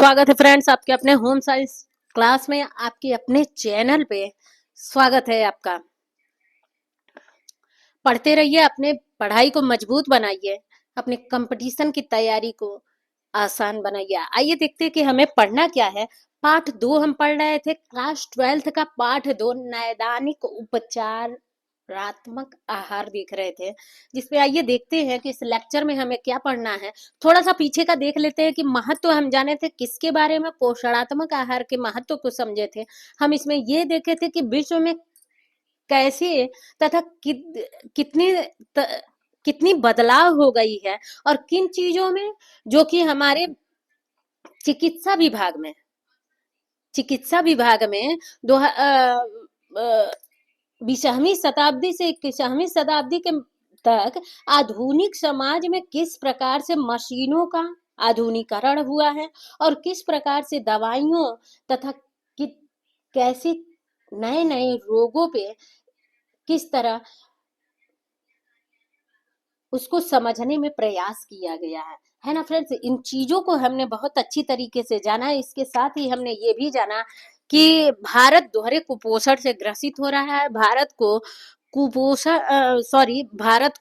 स्वागत है फ्रेंड्स आपके अपने होम साइंस क्लास में, आपके अपने चैनल पे स्वागत है आपका। पढ़ते रहिए, अपने पढ़ाई को मजबूत बनाइए, अपने कंपटीशन की तैयारी को आसान बनाइए। आइए देखते हैं कि हमें पढ़ना क्या है। पाठ 2 हम पढ़ रहे थे, क्लास 12th का पाठ 2 नैदानिक उपचारात्मक आहार देख रहे थे, जिसपे आइए देखते हैं कि इस लेक्चर में हमें क्या पढ़ना है। थोड़ा सा पीछे का देख लेते हैं कि महत्व हम जाने थे किसके बारे में, पोषणात्मक आहार के महत्व को समझे थे। हम इसमें ये देखे थे कि विश्व में कैसे तथा कितनी त, कितनी बदलाव हो गई है, और किन चीजों में जो कि हमारे चिकित्सा विभाग में दो 20वीं शताब्दी से 21वीं शताब्दी के तक आधुनिक समाज में किस प्रकार से मशीनों का आधुनिकीकरण हुआ है, और किस प्रकार से दवाइयों तथा कैसे नए नए रोगों पे किस तरह उसको समझने में प्रयास किया गया है ना फ्रेंड्स। इन चीजों को हमने बहुत अच्छी तरीके से जाना है। इसके साथ ही हमने ये भी जाना कि भारत दोहरे कुपोषण से ग्रसित हो रहा है। भारत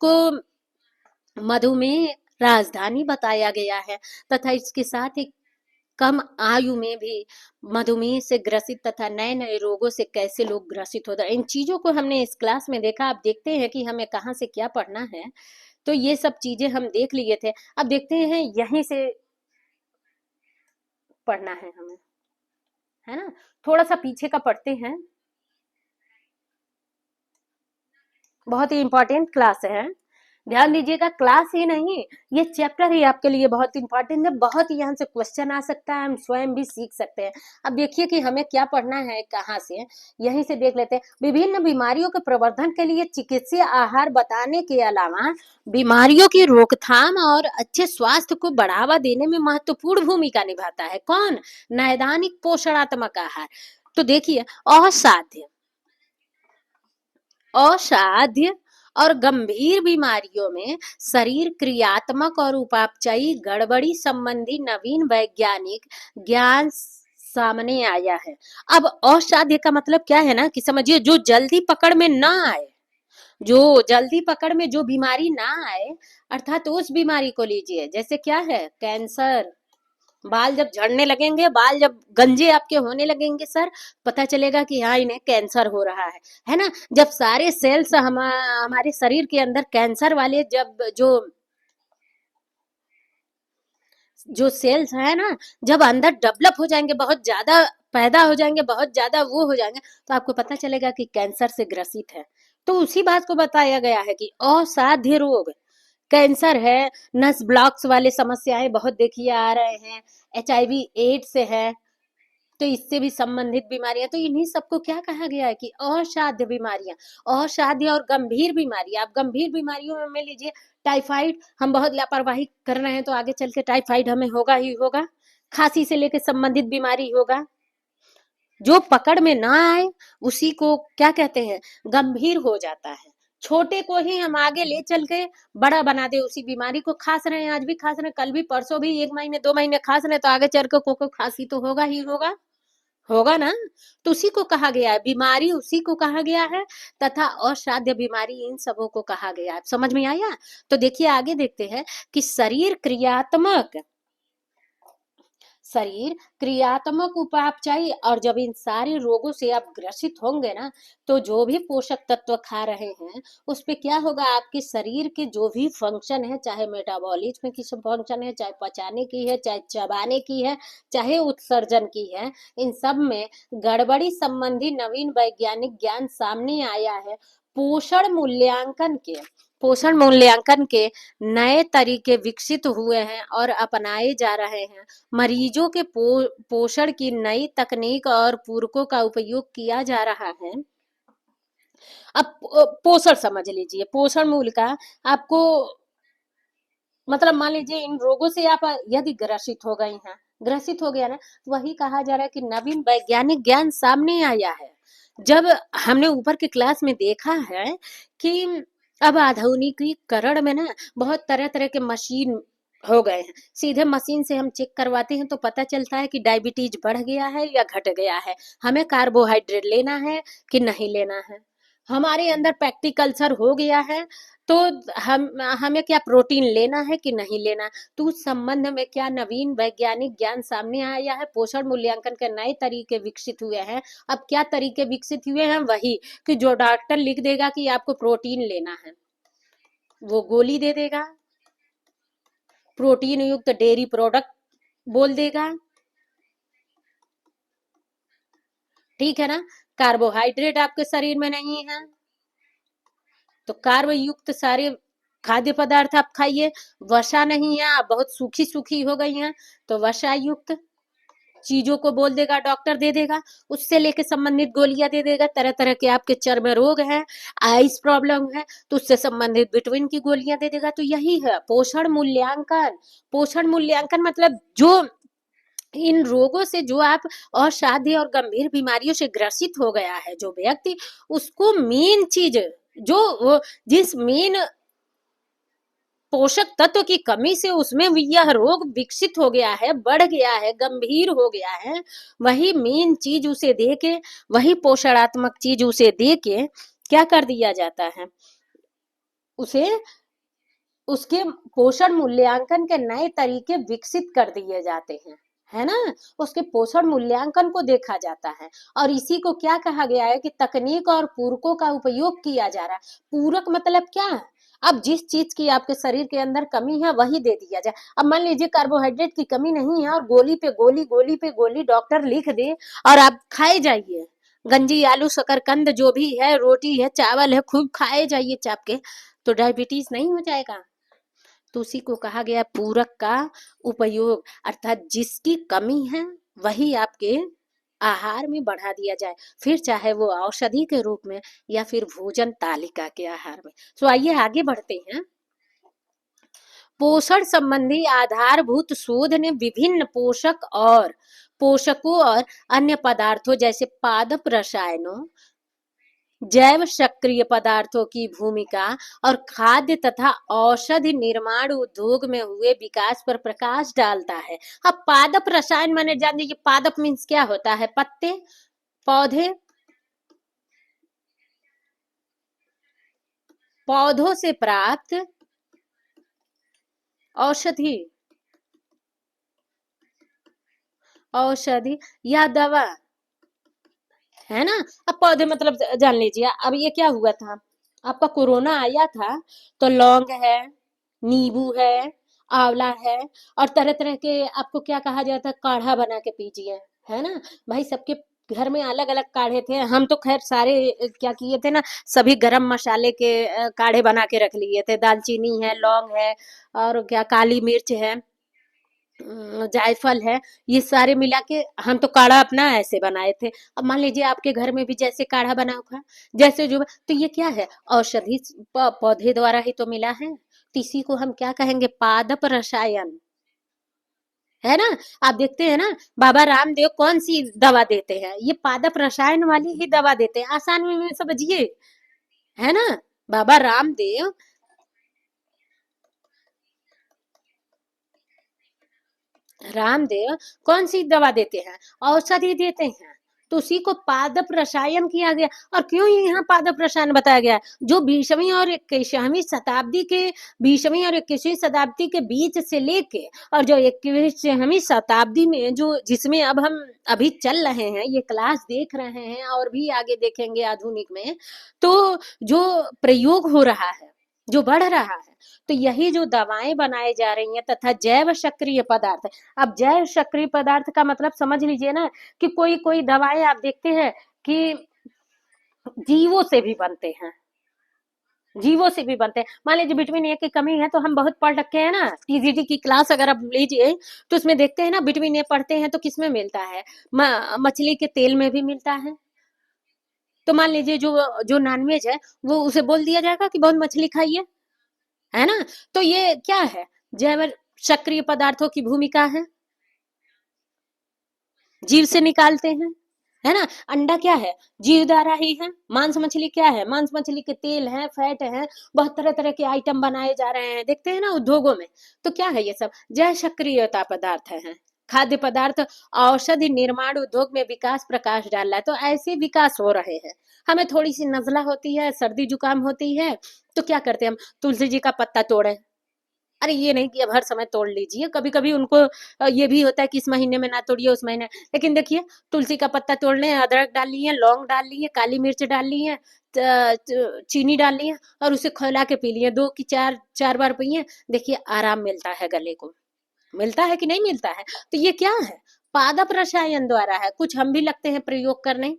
को मधुमेह राजधानी बताया गया है, तथा इसके साथ ही कम आयु में भी मधुमेह से ग्रसित तथा नए नए रोगों से कैसे लोग ग्रसित होते हैं। इन चीजों को हमने इस क्लास में देखा। अब देखते हैं कि हमें कहाँ से क्या पढ़ना है। तो ये सब चीजें हम देख लिए थे, अब देखते हैं यहीं से पढ़ना है हमें, है ना। थोड़ा सा पीछे का पढ़ते हैं, बहुत ही इंपॉर्टेंट क्लास है, ध्यान दीजिएगा। क्लास ही नहीं, ये चैप्टर ही आपके लिए बहुत इंपॉर्टेंट है। बहुत ही यहाँ से क्वेश्चन आ सकता है, हम स्वयं भी सीख सकते हैं। अब देखिए कि हमें क्या पढ़ना है, कहाँ से, यहीं से देख लेते हैं। विभिन्न बीमारियों के प्रवर्धन के लिए चिकित्सीय आहार बताने के अलावा बीमारियों की रोकथाम और अच्छे स्वास्थ्य को बढ़ावा देने में महत्वपूर्ण भूमिका निभाता है। कौन? नैदानिक पोषणात्मक आहार। तो देखिए, असाध्य और गंभीर बीमारियों में शरीर क्रियात्मक और उपापचयी गड़बड़ी संबंधी नवीन वैज्ञानिक ज्ञान सामने आया है। अब असाध्य का मतलब क्या है ना, कि समझिए जो जल्दी पकड़ में ना आए, जो बीमारी ना आए, अर्थात उस बीमारी को लीजिए। जैसे क्या है, कैंसर। बाल जब झड़ने लगेंगे, बाल जब गंजे आपके होने लगेंगे सर, पता चलेगा कि हाँ इन्हें कैंसर हो रहा है ना। जब सारे सेल्स हमारे शरीर के अंदर कैंसर वाले जो सेल्स है ना, जब अंदर डेवलप हो जाएंगे, बहुत ज्यादा पैदा हो जाएंगे, बहुत ज्यादा वो हो जाएंगे, तो आपको पता चलेगा कि कैंसर से ग्रसित है। तो उसी बात को बताया गया है कि असाध्य रोग कैंसर है, नस ब्लॉक्स वाले समस्याएं बहुत देखिए आ रहे हैं, HIV एड्स है, तो इससे भी संबंधित बीमारियां। तो इन्हीं सबको क्या कहा गया है कि असाध्य बीमारियां, असाध्य और गंभीर बीमारियां। आप गंभीर बीमारियों में लीजिए टाइफाइड, हम बहुत लापरवाही कर रहे हैं तो आगे चल के टाइफाइड हमें होगा ही होगा। खांसी से लेकर संबंधित बीमारी होगा, जो पकड़ में ना आए उसी को क्या कहते हैं, गंभीर हो जाता है। छोटे को ही हम आगे ले चल के बड़ा बना दे, उसी बीमारी को खास रहे हैं, आज भी खास रहे हैं, कल भी, परसों भी, 1 महीने 2 महीने खास रहे, तो आगे चल के को खांसी तो होगा ही होगा ना। तो उसी को कहा गया है, बीमारी उसी को कहा गया है, तथा असाध्य बीमारी इन सबों को कहा गया है। समझ में आया? तो देखिए आगे देखते हैं कि शरीर क्रियात्मक उपापचयी, और जब इन सारे रोगों से आप ग्रसित होंगे ना, तो जो भी पोषक तत्व खा रहे हैं उस पे क्या होगा, आपके शरीर के जो भी फंक्शन है, चाहे मेटाबॉलिज्म की फंक्शन है, चाहे पचाने की है, चाहे चबाने की है, चाहे उत्सर्जन की है, इन सब में गड़बड़ी संबंधी नवीन वैज्ञानिक ज्ञान सामने आया है। पोषण मूल्यांकन के नए तरीके विकसित हुए हैं और अपनाए जा रहे हैं। मरीजों के पोषण की नई तकनीक और पूरकों का उपयोग किया जा रहा है। अब पोषण समझ लीजिए, पोषण मूल्य का आपको मतलब, मान लीजिए इन रोगों से आप यदि ग्रसित हो गया ना, तो वही कहा जा रहा है कि नवीन वैज्ञानिक ज्ञान सामने आया है। जब हमने ऊपर की क्लास में देखा है कि अब आधुनिकीकरण में ना बहुत तरह तरह के मशीन हो गए हैं। सीधे मशीन से हम चेक करवाते हैं तो पता चलता है कि डायबिटीज बढ़ गया है या घट गया है, हमें कार्बोहाइड्रेट लेना है कि नहीं लेना है, हमारे अंदर पैक्टिक अल्सर हो गया है तो हम हमें क्या प्रोटीन लेना है कि नहीं लेना। तो उस संबंध में क्या नवीन वैज्ञानिक ज्ञान सामने आया है, पोषण मूल्यांकन के नए तरीके विकसित हुए हैं। अब क्या तरीके विकसित हुए हैं, वही कि जो डॉक्टर लिख देगा कि आपको प्रोटीन लेना है, वो गोली दे देगा, प्रोटीन युक्त डेयरी प्रोडक्ट बोल देगा, ठीक है ना। कार्बोहाइड्रेट आपके शरीर में नहीं है तो कार्ब युक्त सारे खाद्य पदार्थ आप खाइए। वसा नहीं है, आप बहुत सूखी सूखी हो गई हैं तो वसा युक्त चीजों को बोल देगा, डॉक्टर दे देगा, उससे लेके संबंधित गोलियां दे देगा। तरह तरह के आपके चर्म रोग हैं, आइस प्रॉब्लम है तो उससे संबंधित विटामिन की गोलियां दे देगा। तो यही है पोषण मूल्यांकन। पोषण मूल्यांकन मतलब जो इन रोगों से जो आप असाध्य और गंभीर बीमारियों से ग्रसित हो गया है जो व्यक्ति, उसको मेन चीज जो जिस मेन पोषक तत्व की कमी से उसमें यह रोग विकसित हो गया है, बढ़ गया है, गंभीर हो गया है, वही मेन चीज उसे दे के, वही पोषणात्मक चीज उसे दे के क्या कर दिया जाता है, उसे उसके पोषण मूल्यांकन के नए तरीके विकसित कर दिए जाते हैं, है ना। उसके पोषण मूल्यांकन को देखा जाता है और इसी को क्या कहा गया है कि तकनीक और पूरकों का उपयोग किया जा रहा है। पूरक मतलब क्या है, अब जिस चीज की आपके शरीर के अंदर कमी है वही दे दिया जाए। अब मान लीजिए कार्बोहाइड्रेट की कमी नहीं है और गोली पे गोली, गोली पे गोली डॉक्टर लिख दे और आप खाए जाइए, गंजी आलू शकरकंद जो भी है, रोटी है, चावल है, खूब खाए जाइए चाप के, तो डायबिटीज नहीं हो जाएगा। तो उसी को कहा गया पूरक का उपयोग, अर्थात जिसकी कमी है वही आपके आहार में बढ़ा दिया जाए, फिर चाहे वो औषधि के रूप में या फिर भोजन तालिका के आहार में। तो आइए आगे बढ़ते हैं। पोषण संबंधी आधारभूत शोध ने विभिन्न पोषक और पोषकों और अन्य पदार्थों जैसे पादप रसायनों, जैव सक्रिय पदार्थों की भूमिका और खाद्य तथा औषधि निर्माण उद्योग में हुए विकास पर प्रकाश डालता है। अब पादप रसायन मैंने जान लीजिए, पादप मीन्स क्या होता है, पत्ते, पौधे, पौधों से प्राप्त औषधि, औषधि या दवा, है ना। अब पौधे मतलब जान लीजिए, अब ये क्या हुआ था, आपका कोरोना आया था तो लौंग है, नींबू है, आंवला है और तरह तरह के आपको क्या कहा जाता है, काढ़ा बना के पीजिए, है ना। भाई सबके घर में अलग अलग काढ़े थे, हम तो खैर सारे क्या किए थे ना, सभी गरम मसाले के काढ़े बना के रख लिए थे, दालचीनी है, लौंग है और क्या काली मिर्च है, जायफल है, ये सारे मिला के हम तो काढ़ा अपना ऐसे बनाए थे। अब मान लीजिए आपके घर में भी जैसे काढ़ा बना होगा, जैसे जो, तो ये क्या है, औषधि पौधे द्वारा ही तो मिला है। तो इसी को हम क्या कहेंगे, पादप रसायन, है ना। आप देखते हैं ना, बाबा रामदेव कौन सी दवा देते हैं, ये पादप रसायन वाली ही दवा देते हैं, आसान में समझिए, है ना। बाबा रामदेव रामदेव कौन सी दवा देते हैं, औषधि देते हैं। तो उसी को पादप रसायन किया गया। और क्यों यहाँ पादप रसायन बताया गया है, जो 20वीं और 21वीं शताब्दी के बीच से लेके और जो 21वीं शताब्दी में जो जिसमें अब हम अभी चल रहे हैं, ये क्लास देख रहे हैं और भी आगे देखेंगे आधुनिक में, तो जो प्रयोग हो रहा है, जो बढ़ रहा है, तो यही जो दवाएं बनाई जा रही हैं तथा जैव सक्रिय पदार्थ। अब जैव सक्रिय पदार्थ का मतलब समझ लीजिए ना, कि कोई कोई दवाएं आप देखते हैं कि जीवों से भी बनते हैं, जीवों से भी बनते हैं। मान लीजिए विटामिन ए की कमी है, तो हम बहुत पढ़ रखे हैं ना, टीजीटी की क्लास अगर आप लीजिए तो उसमें देखते हैं ना, विटामिन ए पढ़ते हैं तो किसमें मिलता है, मछली के तेल में भी मिलता है। तो मान लीजिए जो जो नॉनवेज है, वो उसे बोल दिया जाएगा कि बहुत मछली खाइए, है ना। तो ये क्या है, जैव सक्रिय पदार्थों की भूमिका है, जीव से निकालते हैं, है ना। अंडा क्या है, जीवधारा ही है। मांस मछली क्या है, मांस मछली के तेल है, फैट है, बहुत तरह तरह के आइटम बनाए जा रहे हैं, देखते हैं ना उद्योगों में। तो क्या है ये सब, जय सक्रियता पदार्थ है, खाद्य पदार्थ औषधि निर्माण उद्योग में विकास प्रकाश डाल रहा है। तो ऐसे विकास हो रहे हैं। हमें थोड़ी सी नजला होती है, सर्दी जुकाम होती है, तो क्या करते हैं हम, तुलसी जी का पत्ता तोड़े। अरे ये नहीं कि अब हर समय तोड़ लीजिए, कभी कभी उनको ये भी होता है कि इस महीने में ना तोड़िए, उस महीने। लेकिन देखिए, तुलसी का पत्ता तोड़ लें, अदरक डाल लिए, लौंग डाल लिए, काली मिर्च डाल लिए, चीनी डाल लिए, और उसे खौला के पी लिए, 2 की 4 4 बार पिए। देखिए आराम मिलता है गले को, मिलता है कि नहीं मिलता है। तो ये क्या है, पादप रसायन द्वारा है। कुछ हम भी लगते हैं प्रयोग करने,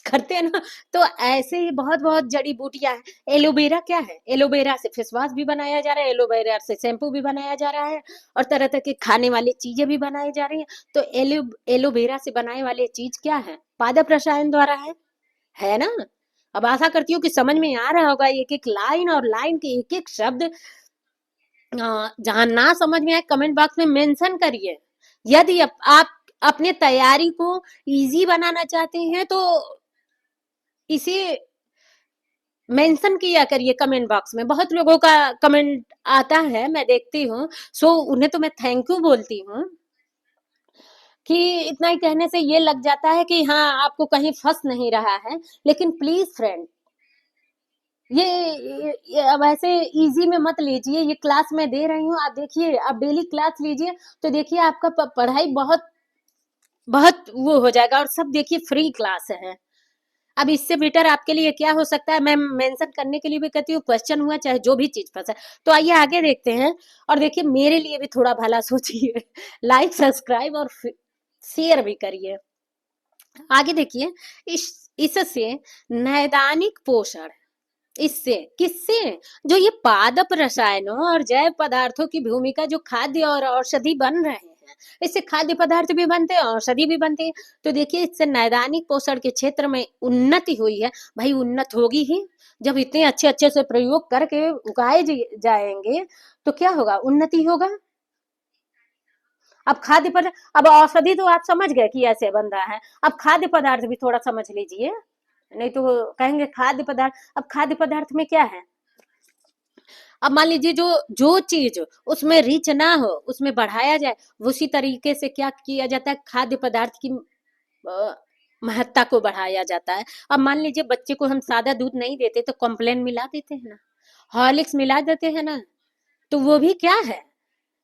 करते हैं ना। तो ऐसे ही बहुत बहुत जड़ी बूटियां हैं। एलोवेरा क्या है, एलोवेरा से फेस वॉश भी बनाया जा रहा है, एलोवेरा से शैम्पू भी बनाया जा रहा है, और तरह तरह के खाने वाली चीजें भी बनाई जा रही हैं। तो एलोवेरा से बनाने वाली चीज क्या है, पादप रसायन द्वारा है ना। अब आशा करती हूँ कि समझ में आ रहा होगा एक एक लाइन, और लाइन के एक एक शब्द। जहां ना समझ में आए कमेंट बॉक्स में मेंशन करिए। यदि आप अपने तैयारी को इजी बनाना चाहते हैं तो इसे मेंशन किया करिए कमेंट बॉक्स में। बहुत लोगों का कमेंट आता है, मैं देखती हूँ। सो उन्हें तो मैं थैंक यू बोलती हूँ कि इतना ही कहने से ये लग जाता है कि हाँ आपको कहीं फंस नहीं रहा है। लेकिन प्लीज फ्रेंड, ये अब ऐसे इजी में मत लीजिए। ये क्लास मैं दे रही हूँ, आप देखिए, आप डेली क्लास लीजिए तो देखिए आपका पढ़ाई बहुत बहुत वो हो जाएगा। और सब देखिए फ्री क्लास है। अब इससे बेटर आपके लिए क्या हो सकता है, मैं मेंशन करने के लिए भी कहती हूँ, क्वेश्चन हुआ चाहे जो भी चीज फंसा। तो आइए आगे देखते हैं। और देखिए मेरे लिए भी थोड़ा भला सोचिए, लाइक सब्सक्राइब और शेयर भी करिए। आगे देखिए, इससे नैदानिक पोषण, इससे किससे, जो ये पादप रसायनों और जैव पदार्थों की भूमिका जो खाद्य और औषधि बन रहे हैं, इससे खाद्य पदार्थ भी बनते हैं, औषधि भी बनती है। तो देखिए इससे नैदानिक पोषण के क्षेत्र में उन्नति हुई है। भाई उन्नत होगी ही, जब इतने अच्छे अच्छे से प्रयोग करके उगाए जाएंगे तो क्या होगा, उन्नति होगा। अब खाद्य पदार्थ, अब औषधि तो आप समझ गए कि ऐसे बन रहा है, अब खाद्य पदार्थ भी थोड़ा समझ लीजिए, नहीं तो कहेंगे खाद्य पदार्थ। अब खाद्य पदार्थ में क्या है, अब मान लीजिए जो जो चीज उसमें रिच ना हो उसमें बढ़ाया जाए, उसी तरीके से क्या किया जाता है, खाद्य पदार्थ की महत्ता को बढ़ाया जाता है। अब मान लीजिए बच्चे को हम सादा दूध नहीं देते तो कॉम्प्लेन मिला देते हैं ना, हॉर्लिक्स मिला देते हैं ना। तो वो भी क्या है,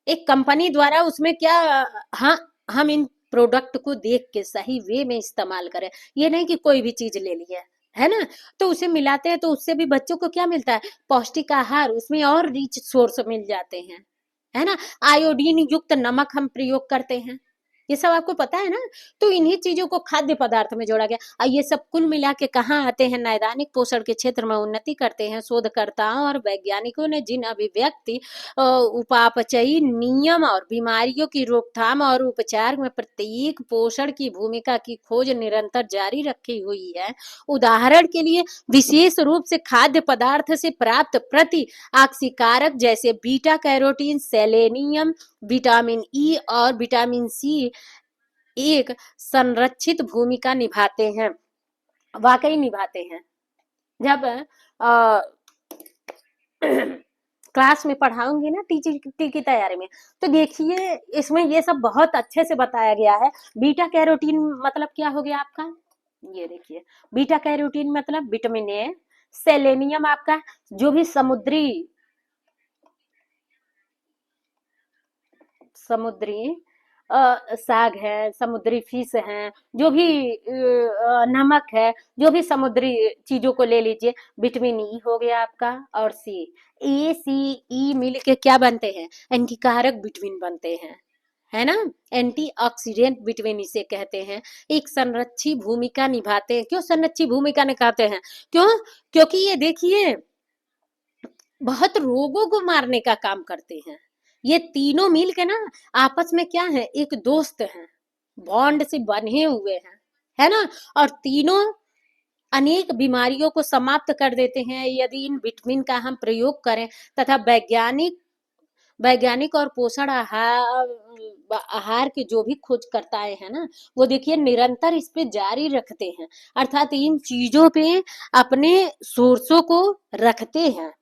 एक कंपनी द्वारा उसमें क्या, हाँ, हम इन प्रोडक्ट को देख के सही वे में इस्तेमाल करें। ये नहीं कि कोई भी चीज ले लिया है ना, तो उसे मिलाते हैं तो उससे भी बच्चों को क्या मिलता है, पौष्टिक आहार, उसमें और रिच सोर्स मिल जाते हैं, है ना। आयोडीन युक्त नमक हम प्रयोग करते हैं, ये सब आपको पता है ना। तो इन्हीं चीजों को खाद्य पदार्थ में जोड़ा गया। और ये सब कुल मिला के कहाँ आते हैं, नैदानिक पोषण के क्षेत्र में उन्नति करते हैं। शोधकर्ताओं और वैज्ञानिकों ने जिन अभिव्यक्ति, उपापचयी नियम और बीमारियों की रोकथाम और उपचार में प्रत्येक पोषण की भूमिका की खोज निरंतर जारी रखी हुई है। उदाहरण के लिए विशेष रूप से खाद्य पदार्थ से प्राप्त प्रति ऑक्सीकारक जैसे beta carotene, selenium, vitamin E और विटामिन सी एक संरक्षित भूमिका निभाते हैं, वाकई निभाते हैं। जब क्लास में पढ़ाऊंगी ना टीचर की तैयारी में, तो देखिए इसमें ये सब बहुत अच्छे से बताया गया है। बीटा कैरोटीन मतलब क्या हो गया आपका, ये देखिए, बीटा कैरोटीन मतलब विटामिन ए। सेलेनियम आपका जो भी समुद्री समुद्री साग है, समुद्री फिश है, जो भी नमक है, जो भी समुद्री चीजों को ले लीजिए। विटामिन ई हो गया आपका, और सी, ए सी ई मिल के क्या बनते हैं, एंटीकारक विटामिन बनते हैं, है ना। एंटीऑक्सीडेंट विटामिन इसे कहते हैं। एक संरक्षी भूमिका निभाते हैं। क्यों संरक्षी भूमिका निभाते हैं, क्यों, क्योंकि ये देखिए बहुत रोगों को मारने का काम करते हैं। ये तीनों मिल के ना आपस में क्या है, एक दोस्त हैं, बॉन्ड से बंधे हुए हैं, है ना। और तीनों अनेक बीमारियों को समाप्त कर देते हैं यदि इन विटामिन का हम प्रयोग करें। तथा वैज्ञानिक वैज्ञानिक और पोषण आहार आहार के जो भी खोजकर्ताएं हैं ना, वो देखिए निरंतर इस पे जारी रखते हैं, अर्थात इन चीजों पे अपने सोर्सों को रखते हैं,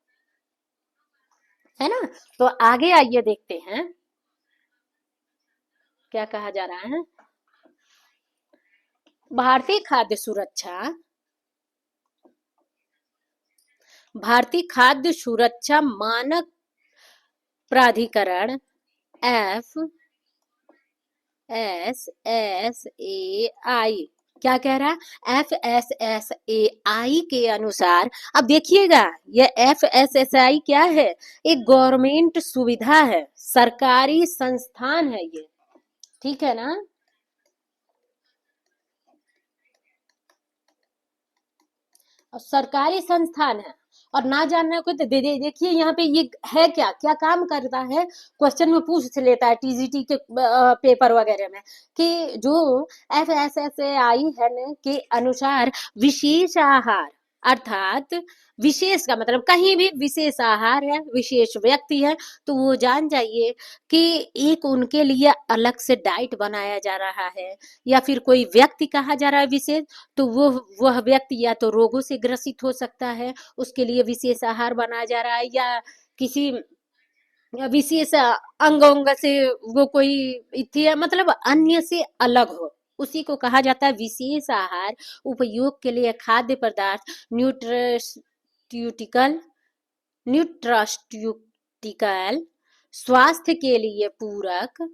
है ना। तो आगे आइए देखते हैं क्या कहा जा रहा है। भारतीय खाद्य सुरक्षा, भारतीय खाद्य सुरक्षा मानक प्राधिकरण एफ एस एस ए आई क्या कह रहा है, एफ एस एस ए आई के अनुसार, अब देखिएगा ये एफ एस एस आई क्या है, एक गवर्नमेंट सुविधा है, सरकारी संस्थान है ये, ठीक है ना। और सरकारी संस्थान है, और ना जानने को तो देखिए यहाँ पे ये है क्या क्या काम करता है, क्वेश्चन में पूछ लेता है टीजीटी के पेपर वगैरह में, कि जो एफ एस एस ए आई है न के अनुसार विशेष आहार, अर्थात विशेष का मतलब कहीं भी विशेष आहार है, विशेष व्यक्ति है, तो वो जान जाइए कि एक उनके लिए अलग से डाइट बनाया जा रहा है, या फिर कोई व्यक्ति कहा जा रहा है विशेष, तो वो वह व्यक्ति या तो रोगों से ग्रसित हो सकता है, उसके लिए विशेष आहार बनाया जा रहा है, या किसी विशेष अंग अंग से वो कोई मतलब अन्य से अलग हो, उसी को कहा जाता है विशेष आहार। उपयोग के लिए खाद्य पदार्थ न्यूट्रास्यूटिकल न्यूट्रास्यूटिकल स्वास्थ्य के लिए पूरक,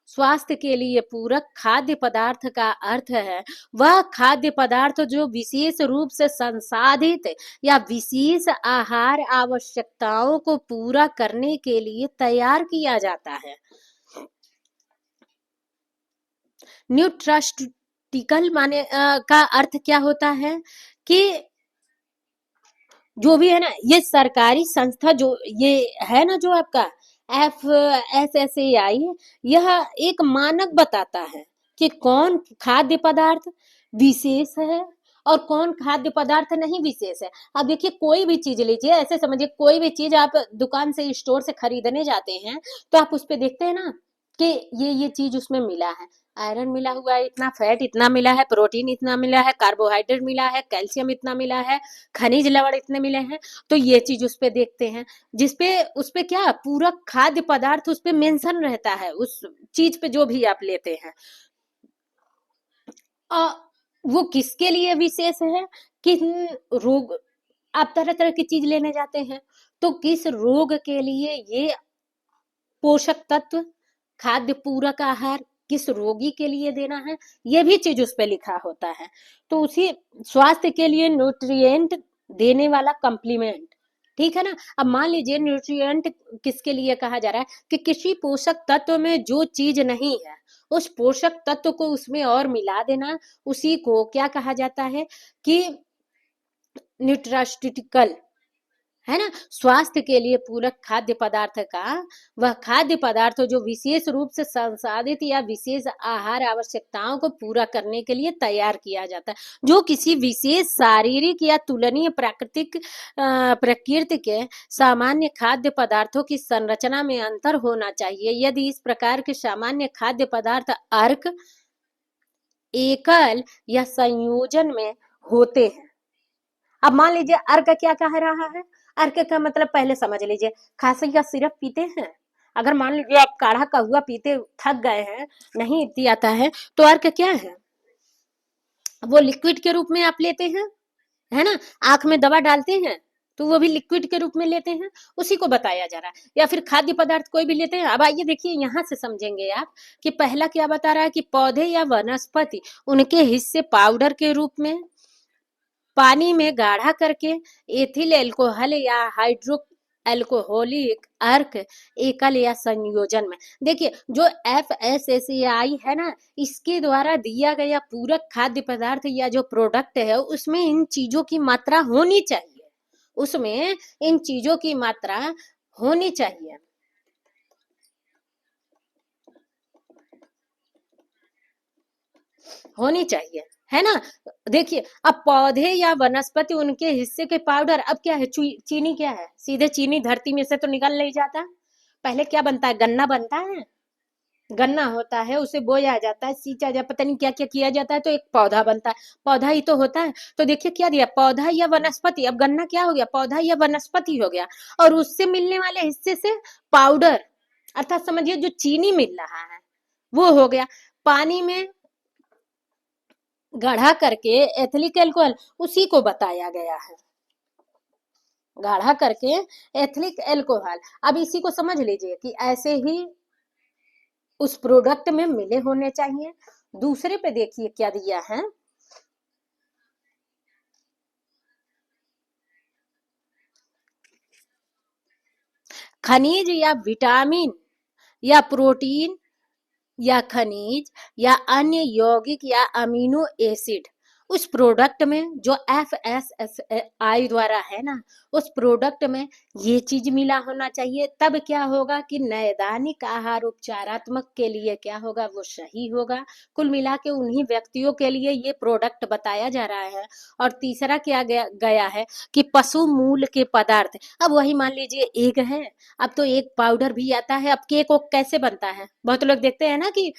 स्वास्थ्य के लिए पूरक खाद्य पदार्थ का अर्थ है वह खाद्य पदार्थ जो विशेष रूप से संसाधित या विशेष आहार आवश्यकताओं को पूरा करने के लिए तैयार किया जाता है। न्यूट्रास्यूटिकल माने का अर्थ क्या होता है कि जो भी है ना, ये सरकारी संस्था जो ये है ना, जो आपका एफ एस एस ए आई, यह एक मानक बताता है कि कौन खाद्य पदार्थ विशेष है और कौन खाद्य पदार्थ नहीं विशेष है। अब देखिए कोई भी चीज लीजिए, ऐसे समझिए कोई भी चीज आप दुकान से स्टोर से खरीदने जाते हैं, तो आप उस पे देखते हैं ना कि ये चीज उसमें मिला है, आयरन मिला हुआ है इतना, फैट इतना मिला है, प्रोटीन इतना मिला है, कार्बोहाइड्रेट मिला है, कैल्शियम इतना मिला है, खनिज लवण इतने मिले हैं, तो ये चीज उस पे देखते हैं, जिसपे उस पे क्या पूरक खाद्य पदार्थ उस पे मेंशन रहता है, उस चीज पे जो भी आप लेते हैं। वो किसके लिए विशेष है, किस रोग, आप तरह तरह की चीज लेने जाते हैं, तो किस रोग के लिए ये पोषक तत्व खाद्य पूरक आहार किस रोगी के लिए देना है, ये भी चीज उस पे लिखा होता है। तो उसी स्वास्थ्य के लिए न्यूट्रिएंट देने वाला कम्प्लीमेंट, ठीक है ना। अब मान लीजिए न्यूट्रिएंट किसके लिए कहा जा रहा है कि किसी पोषक तत्व में जो चीज नहीं है, उस पोषक तत्व को उसमें और मिला देना, उसी को क्या कहा जाता है कि न्यूट्रास्यूटिकल, है ना। स्वास्थ्य के लिए पूरक खाद्य पदार्थ का वह खाद्य पदार्थ जो विशेष रूप से संसाधित या विशेष आहार आवश्यकताओं को पूरा करने के लिए तैयार किया जाता है, जो किसी विशेष शारीरिक या तुलनीय प्राकृतिक प्रकृति के सामान्य खाद्य पदार्थों की संरचना में अंतर होना चाहिए। यदि इस प्रकार के सामान्य खाद्य पदार्थ अर्क एकल या संयोजन में होते हैं। अब मान लीजिए अर्क क्या कह रहा है, अर्क का मतलब पहले समझ लीजिए, खांसी का सिरप पीते हैं, अगर मान लीजिए आप काढ़ा कहुआ पीते थक गए हैं, नहीं इतनी आता है, तो अर्क क्या है, वो लिक्विड के रूप में आप लेते हैं, है ना। आंख में दवा डालते हैं तो वो भी लिक्विड के रूप में लेते हैं, उसी को बताया जा रहा है। या फिर खाद्य पदार्थ कोई भी लेते हैं। अब आइए देखिए यहाँ से समझेंगे आप कि पहला क्या बता रहा है कि पौधे या वनस्पति उनके हिस्से पाउडर के रूप में पानी में गाढ़ा करके एथिल एल्कोहल या हाइड्रो एल्कोहलिक अर्क एकल या संयोजन में, देखिए जो FSSAI है ना, इसके द्वारा दिया गया पूरक खाद्य पदार्थ या जो प्रोडक्ट है उसमें इन चीजों की मात्रा होनी चाहिए, उसमें इन चीजों की मात्रा होनी चाहिए, होनी चाहिए, है ना। देखिए अब पौधे या वनस्पति उनके हिस्से के पाउडर, अब क्या है चीनी, क्या है सीधे चीनी धरती में से तो निकल नहीं जाता, पहले क्या बनता है, गन्ना बनता है, गन्ना होता है, उसे बोया जाता है, सींचा जाता, पता नहीं क्या क्या किया जाता है, तो एक पौधा बनता है, पौधा ही तो होता है। तो देखिए क्या दिया, पौधा या वनस्पति, अब गन्ना क्या हो गया, पौधा या वनस्पति हो गया, और उससे मिलने वाले हिस्से से पाउडर, अर्थात समझिए जो चीनी मिल रहा है वो हो गया, पानी में गाढ़ा करके एथिलिक एल्कोहल, उसी को बताया गया है, गाढ़ा करके एथिलिक एल्कोहल। अब इसी को समझ लीजिए कि ऐसे ही उस प्रोडक्ट में मिले होने चाहिए। दूसरे पे देखिए क्या दिया है, खनिज या विटामिन या प्रोटीन या खनिज या अन्य यौगिक या अमीनो एसिड उस प्रोडक्ट में जो FSSAI द्वारा है ना, उस प्रोडक्ट में ये चीज मिला होना चाहिए, तब क्या होगा कि नैदानिक आहार उपचारात्मक के लिए क्या होगा, वो सही होगा। कुल मिला के उन्हीं व्यक्तियों के लिए ये प्रोडक्ट बताया जा रहा है। और तीसरा क्या गया है कि पशु मूल के पदार्थ, अब वही मान लीजिए एग है, अब तो एक पाउडर भी आता है। अब केक वो कैसे बनता है, बहुत लोग देखते हैं ना कि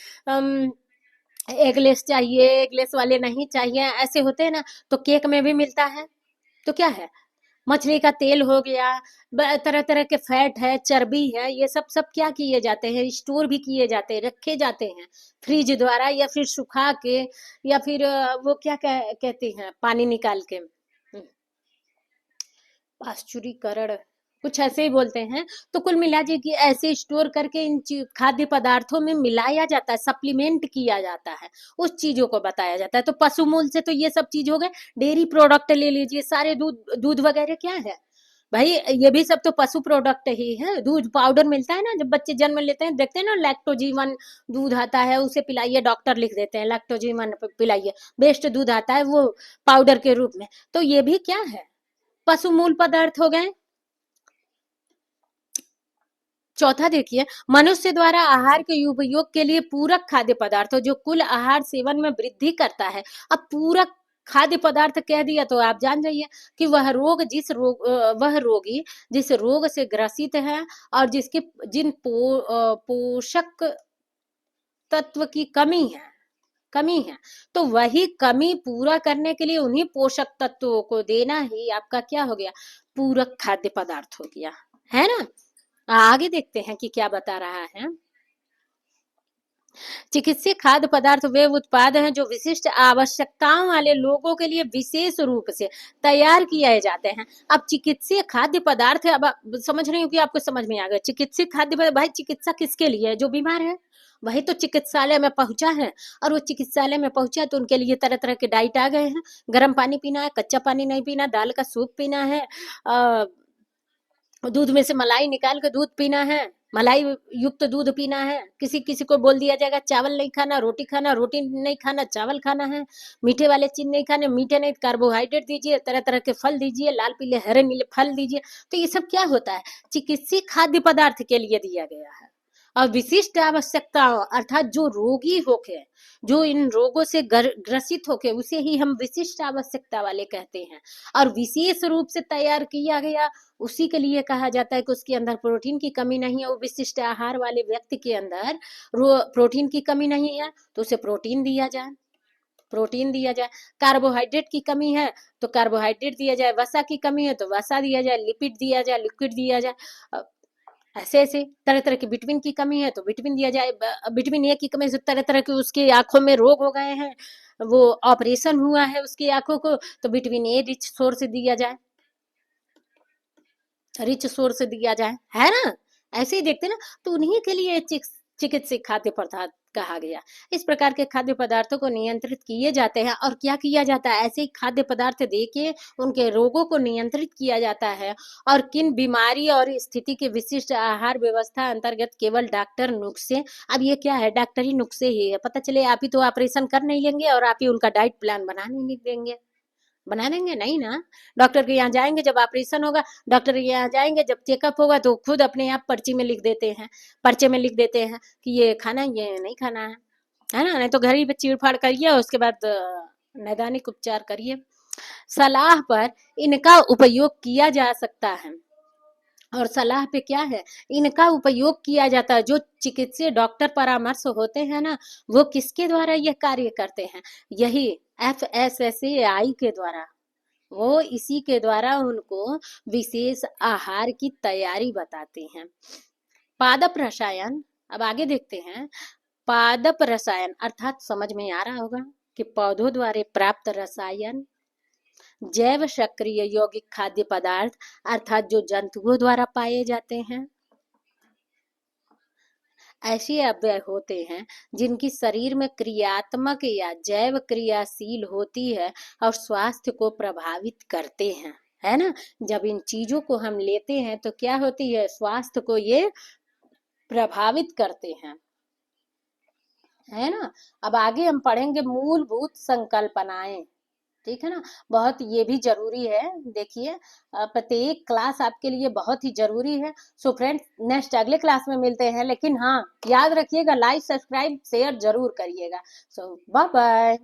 एगलेस चाहिए, एगलेस वाले नहीं चाहिए, ऐसे होते हैं ना, तो केक में भी मिलता है। तो क्या है, मछली का तेल हो गया, तरह तरह के फैट है, चर्बी है, ये सब सब क्या किए जाते हैं, स्टोर भी किए जाते हैं, रखे जाते हैं फ्रिज द्वारा, या फिर सुखा के, या फिर वो क्या कहते हैं, पानी निकाल के, पाश्चुरीकरण, कुछ ऐसे ही बोलते हैं। तो कुल मिला जी कि ऐसे स्टोर करके इन खाद्य पदार्थों में मिलाया जाता है, सप्लीमेंट किया जाता है, उस चीजों को बताया जाता है। तो पशु मूल से तो ये सब चीज हो गए। डेयरी प्रोडक्ट ले लीजिए, सारे दूध दूध वगैरह क्या है भाई, ये भी सब तो पशु प्रोडक्ट ही है। दूध पाउडर मिलता है ना, जब बच्चे जन्म लेते हैं, देखते हैं ना, लैक्टोजीवन दूध आता है, उसे पिलाइए, डॉक्टर लिख देते हैं लैक्टोजीवन पिलाइए, बेस्ट दूध आता है वो पाउडर के रूप में। तो ये भी क्या है, पशु मूल पदार्थ हो गए। चौथा देखिए, मनुष्य द्वारा आहार के उपयोग के लिए पूरक खाद्य पदार्थ जो कुल आहार सेवन में वृद्धि करता है। अब पूरक खाद्य पदार्थ कह दिया तो आप जान जाइए कि वह रोगी जिस रोग से ग्रसित है और जिसके जिन पोषक तत्व की कमी है, तो वही कमी पूरा करने के लिए उन्हीं पोषक तत्वों को देना ही आपका क्या हो गया, पूरक खाद्य पदार्थ हो गया, है ना। आगे देखते हैं कि क्या बता रहा है। चिकित्सीय खाद्य पदार्थ वे उत्पाद हैं जो विशिष्ट आवश्यकताओं वाले लोगों के लिए विशेष रूप से तैयार किए जाते हैं। अब चिकित्सीय खाद्य पदार्थ है, अब आप समझ रही हूँ कि आपको समझ में आ गया। चिकित्सीय खाद्य पदार्थ, भाई चिकित्सा किसके लिए है, जो बीमार है वही तो चिकित्सालय में पहुंचा है, और वो चिकित्सालय में पहुंचा तो उनके लिए तरह तरह के डाइट आ गए हैं। गर्म पानी पीना है, कच्चा पानी नहीं पीना, दाल का सूप पीना है, दूध में से मलाई निकाल के दूध पीना है, मलाई युक्त दूध पीना है। किसी किसी को बोल दिया जाएगा चावल नहीं खाना, रोटी नहीं खाना, चावल खाना है, मीठे वाले चीज नहीं खाने, मीठे नहीं, कार्बोहाइड्रेट दीजिए, तरह तरह के फल दीजिए, लाल पीले हरे नीले फल दीजिए। तो ये सब क्या होता है, चिकित्सीय खाद्य पदार्थ के लिए दिया गया है। और विशिष्ट आवश्यकताओं, अर्थात जो रोगी होके, जो इन रोगों से ग्रसित होके, उसे ही हम विशिष्ट आवश्यकता वाले कहते हैं। और विशेष रूप से तैयार किया गया, उसी के लिए कहा जाता है कि उसके अंदर प्रोटीन की कमी नहीं है। वो विशिष्ट आहार वाले व्यक्ति के अंदर प्रोटीन की कमी नहीं है, तो उसे प्रोटीन दिया जाए। कार्बोहाइड्रेट की कमी है तो कार्बोहाइड्रेट दिया जाए, वसा की कमी है तो वसा दिया जाए, लिपिड दिया जाए, लिक्विड दिया जाए। ऐसे ऐसे तरह तरह की विटामिन की कमी है तो विटामिन दिया जाए। विटामिन ए की कमी से तरह तरह के उसके आंखों में रोग हो गए हैं, वो ऑपरेशन हुआ है उसकी आंखों को, तो विटामिन ए रिच सोर्स दिया जाए, रिच सोर्स दिया जाए, है ना। ऐसे ही देखते ना, तो उन्हीं के लिए चिकित्सीय खाद्य पदार्थ कहा गया। इस प्रकार के खाद्य पदार्थों को नियंत्रित किए जाते हैं। और क्या किया जाता है, ऐसे ही खाद्य पदार्थ देके उनके रोगों को नियंत्रित किया जाता है। और किन बीमारी और स्थिति के विशिष्ट आहार व्यवस्था अंतर्गत केवल डॉक्टर नुस्खे, अब ये क्या है, डॉक्टरी नुस्खे ही है। पता चले आप ही तो ऑपरेशन कर नहीं लेंगे और आप ही उनका डाइट प्लान बना नहीं देंगे, बना देंगे नहीं ना। डॉक्टर के यहाँ जाएंगे जब ऑपरेशन होगा, डॉक्टर के यहाँ जाएंगे जब चेकअप होगा, तो खुद अपने आप पर्ची में लिख देते हैं, पर्चे में लिख देते हैं कि ये खाना है, ये नहीं खाना है ना। नहीं तो घर ही पे चीड़ फाड़ करिए, उसके बाद नैदानिक उपचार करिए। सलाह पर इनका उपयोग किया जा सकता है। और सलाह पे क्या है, इनका उपयोग किया जाता है। जो चिकित्सीय डॉक्टर परामर्श होते हैं ना, वो किसके द्वारा यह कार्य करते हैं, यही FSSAI के द्वारा। वो इसी के द्वारा उनको विशेष आहार की तैयारी बताते हैं। पादप रसायन, अब आगे देखते हैं। पादप रसायन अर्थात समझ में आ रहा होगा कि पौधों द्वारा प्राप्त रसायन, जैव सक्रिय यौगिक खाद्य पदार्थ अर्थात जो जंतुओं द्वारा पाए जाते हैं, ऐसे अवयव होते हैं जिनकी शरीर में क्रियात्मक या जैव क्रियाशील होती है और स्वास्थ्य को प्रभावित करते हैं, है ना। जब इन चीजों को हम लेते हैं तो क्या होती है, स्वास्थ्य को ये प्रभावित करते हैं, है ना। अब आगे हम पढ़ेंगे मूलभूत संकल्पनाएं, ठीक है ना। बहुत ये भी जरूरी है, देखिए प्रत्येक क्लास आपके लिए बहुत ही जरूरी है। सो फ्रेंड्स, नेक्स्ट अगले क्लास में मिलते हैं, लेकिन हाँ याद रखिएगा लाइक सब्सक्राइब शेयर जरूर करिएगा। सो बाय बाय।